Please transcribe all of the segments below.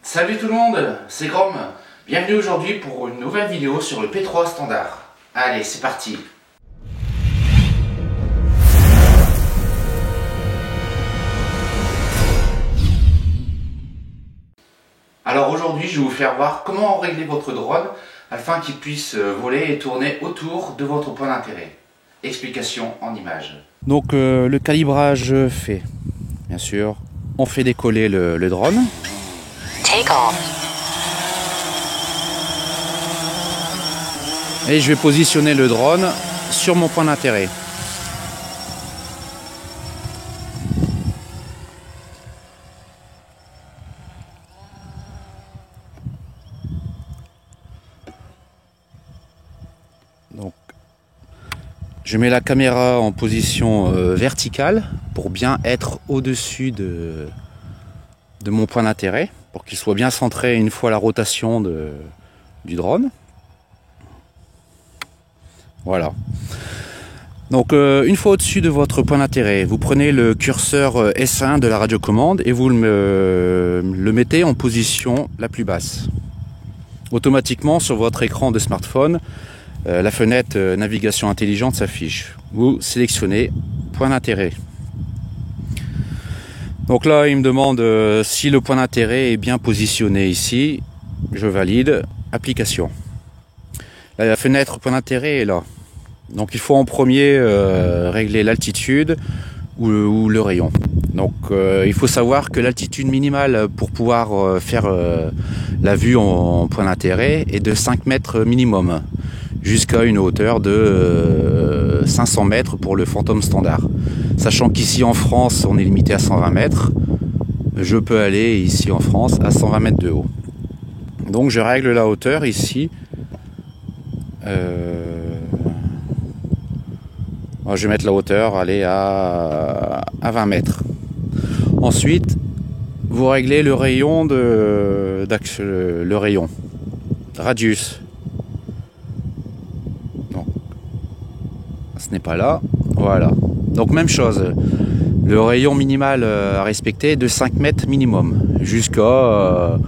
Salut tout le monde, c'est Grom. Bienvenue aujourd'hui pour une nouvelle vidéo sur le P3 standard. Allez, c'est parti. Alors aujourd'hui, je vais vous faire voir comment régler votre drone afin qu'il puisse voler et tourner autour de votre point d'intérêt. Explication en images. Donc le calibrage fait, bien sûr, on fait décoller le drone. Take off. Et je vais positionner le drone sur mon point d'intérêt. Donc, je mets la caméra en position verticale pour bien être au-dessus de mon point d'intérêt, pour qu'il soit bien centré une fois la rotation du drone. Voilà. Donc une fois au-dessus de votre point d'intérêt, vous prenez le curseur S1 de la radiocommande et vous le mettez en position la plus basse. Automatiquement sur votre écran de smartphone, la fenêtre navigation intelligente s'affiche. Vous sélectionnez point d'intérêt. Donc là, il me demande si le point d'intérêt est bien positionné ici. Je valide. Application. Là, la fenêtre point d'intérêt est là. Donc il faut en premier régler l'altitude ou le rayon. Donc il faut savoir que l'altitude minimale pour pouvoir faire la vue en point d'intérêt est de 5 mètres minimum, jusqu'à une hauteur de 500 mètres pour le Phantom standard. Sachant qu'ici en France on est limité à 120 mètres, je peux aller ici en France à 120 mètres de haut. Donc je règle la hauteur ici. Je vais mettre la hauteur, aller à 20 mètres. Ensuite, vous réglez le rayon le rayon radius. Non, ce n'est pas là. Voilà. Donc même chose. Le rayon minimal à respecter est de 5 mètres minimum, jusqu'à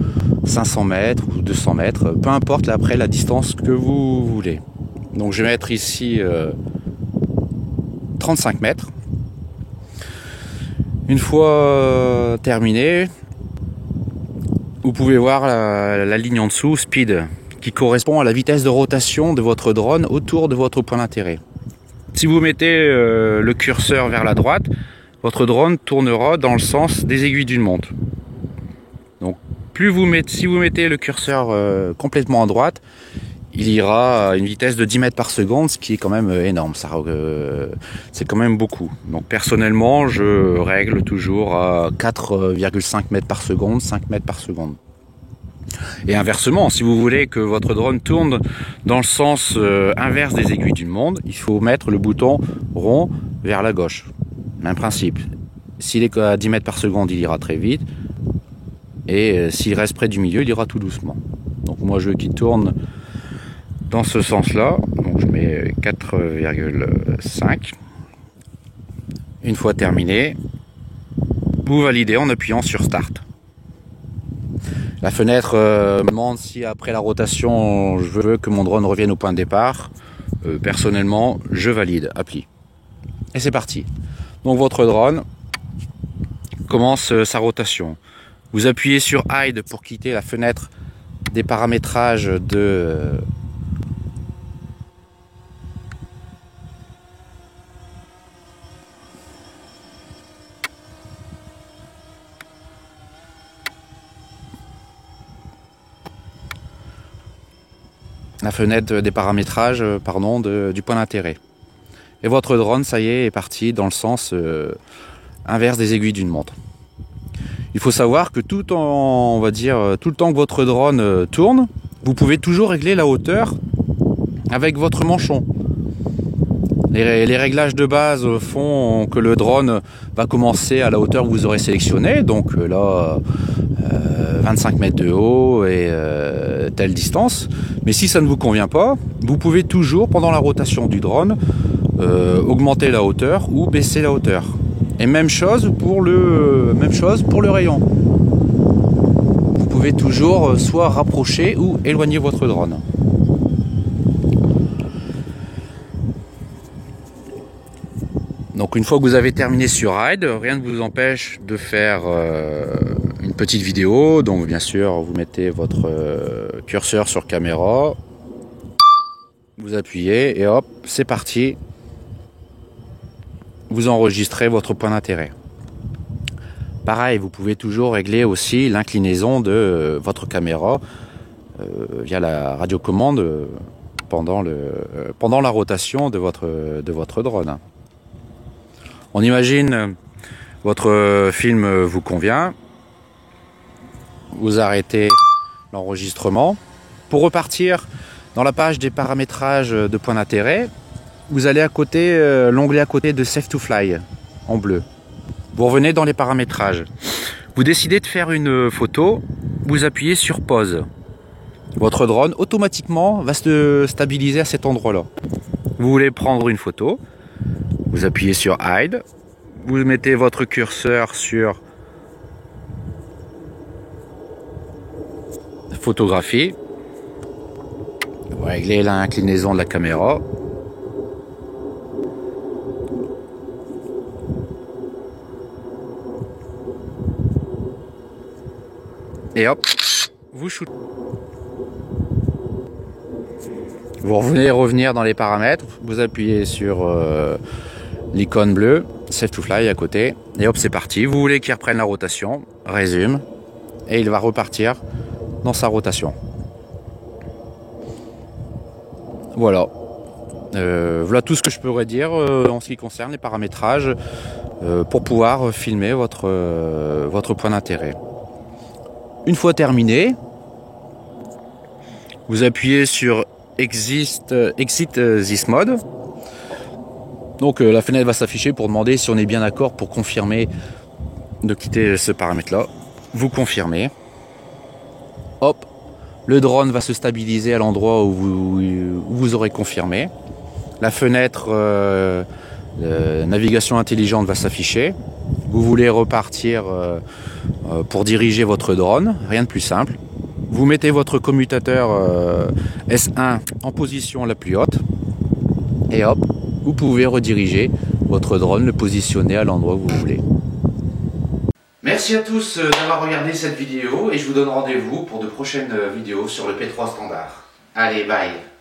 500 mètres ou 200 mètres, peu importe après la distance que vous voulez. Donc je vais mettre ici 35 mètres. Une fois terminé, vous pouvez voir la ligne en dessous, speed, qui correspond à la vitesse de rotation de votre drone autour de votre point d'intérêt. Si vous mettez le curseur vers la droite, votre drone tournera dans le sens des aiguilles d'une montre. Donc si vous mettez le curseur complètement à droite, il ira à une vitesse de 10 mètres par seconde, ce qui est quand même énorme. C'est quand même beaucoup. Donc personnellement, je règle toujours à 4,5 mètres par seconde, 5 mètres par seconde. Et inversement, si vous voulez que votre drone tourne dans le sens inverse des aiguilles d'une montre, il faut mettre le bouton rond vers la gauche. Même principe. S'il est à 10 mètres par seconde, il ira très vite. Et s'il reste près du milieu, il ira tout doucement. Donc moi, je veux qu'il tourne dans ce sens-là. Donc je mets 4,5. Une fois terminé, vous validez en appuyant sur Start. La fenêtre me demande si après la rotation, je veux que mon drone revienne au point de départ. Personnellement, je valide. Appli. Et c'est parti. Donc votre drone commence sa rotation. Vous appuyez sur Hide pour quitter la fenêtre des paramétrages du point d'intérêt. Et votre drone, ça y est parti dans le sens inverse des aiguilles d'une montre. Il faut savoir que tout le temps que votre drone tourne, vous pouvez toujours régler la hauteur avec votre manchon. Les réglages de base font que le drone va commencer à la hauteur que vous aurez sélectionnée. Donc là, 25 mètres de haut et telle distance. Mais si ça ne vous convient pas, vous pouvez toujours, pendant la rotation du drone, augmenter la hauteur ou baisser la hauteur. Et même chose pour le rayon. Vous pouvez toujours soit rapprocher ou éloigner votre drone. Donc une fois que vous avez terminé sur Ride, rien ne vous empêche de faire une petite vidéo. Donc bien sûr, vous mettez votre curseur sur caméra, vous appuyez et hop, c'est parti. Vous enregistrez votre point d'intérêt. Pareil, vous pouvez toujours régler aussi l'inclinaison de votre caméra via la radiocommande pendant la rotation de votre drone. On imagine votre film vous convient, vous arrêtez l'enregistrement. Pour repartir dans la page des paramétrages de point d'intérêt, vous allez à côté, l'onglet à côté de Save to Fly en bleu. Vous revenez dans les paramétrages. Vous décidez de faire une photo, vous appuyez sur pause. Votre drone automatiquement va se stabiliser à cet endroit-là. Vous voulez prendre une photo, vous appuyez sur Hide, vous mettez votre curseur sur photographie, vous réglez l'inclinaison de la caméra. Et hop, vous shootez. Vous revenir dans les paramètres, vous appuyez sur l'icône bleue, Save to Fly à côté, et hop, c'est parti. Vous voulez qu'il reprenne la rotation, résume, et il va repartir dans sa rotation. Voilà. Voilà tout ce que je pourrais dire en ce qui concerne les paramétrages pour pouvoir filmer votre point d'intérêt. Une fois terminé, vous appuyez sur Exit this mode. Donc la fenêtre va s'afficher pour demander si on est bien d'accord pour confirmer de quitter ce paramètre-là. Vous confirmez. Hop, le drone va se stabiliser à l'endroit où vous aurez confirmé. La fenêtre navigation intelligente va s'afficher. Vous voulez repartir pour diriger votre drone, rien de plus simple. Vous mettez votre commutateur S1 en position la plus haute et hop, vous pouvez rediriger votre drone, le positionner à l'endroit où vous voulez. Merci à tous d'avoir regardé cette vidéo et je vous donne rendez-vous pour de prochaines vidéos sur le P3 standard. Allez, bye!